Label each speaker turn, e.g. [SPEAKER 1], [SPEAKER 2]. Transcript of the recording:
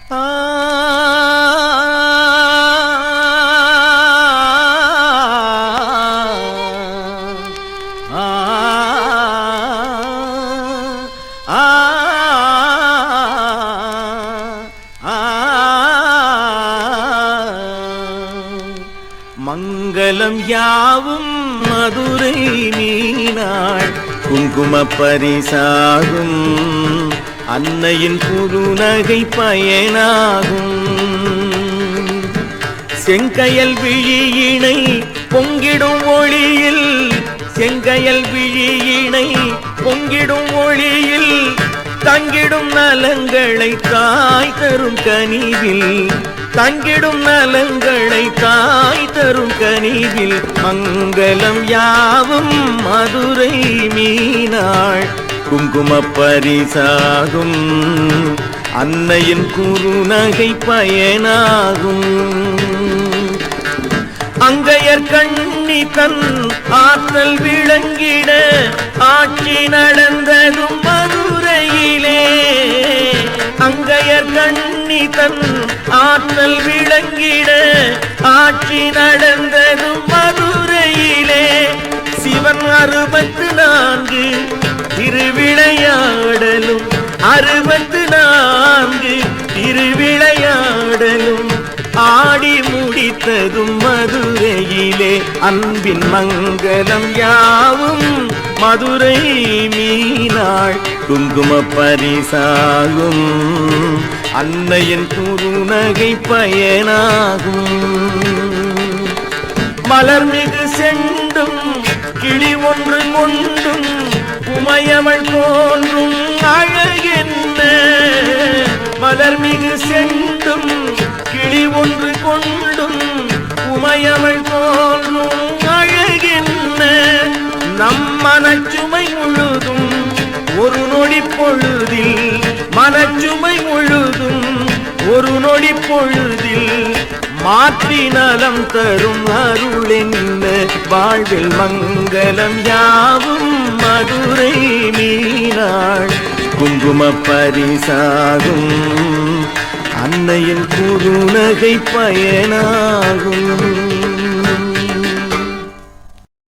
[SPEAKER 1] மங்களம் யாவும் மதுரை மீனாள் குங்கும பரிசாகும் அன்னையின் குறுநகை பயனாகும். செங்கயல் விழியினை பொங்கிடும் ஒளியில் செங்கயல் விழியினை பொங்கிடும் ஒளியில் தங்கிடும் நலங்களை தாய் தரும் கனிவில் தங்கிடும் நலங்களை தாய் தரும் கனிவில் மங்களம் யாவும் மதுரை மீனாள் குங்கும பரிசாகும் அன்னையின் குறுநகை பயனாகும். அங்கையர் கண்ணி தன் ஆற்றல் விளங்கிட ஆட்சி நடந்ததும் மதுரையிலே அங்கையர் கண்ணி தன் ஆற்றல் விளங்கிட ஆட்சி நடந்ததும் மதுரையிலே சிவன் 64 திருவிளையாடலும் 64 திருவிளையாடலும் ஆடி முடித்ததும் மதுரையிலே அன்பின் மங்களம் யாவும் மதுரை மீனாள் குங்கும பரிசாகும் அன்னையின் குறுநகை பயனாகும். மலர்மிகு செண்டும் கிளி ஒன்று கொண்டும் உமையவள் தோன்றும் அழகென்ன மலர்மிகு செண்டும் கிளி ஒன்று கொண்டும் உமையவள் தோன்றும் அழகென்ன நம் மனச்சுமை முழுதும் ஒரு நொடி பொழுதில் மனச்சுமை முழுதும் ஒரு நொடி பொழுதில் மாற்றி நலம் தரும் அருளென்ன வாழ்வில் மங்களம் யாவும் மதுரை மீனாள் குங்கும பரிசாகும் அன்னையின் குறுநகை பயனாகும்.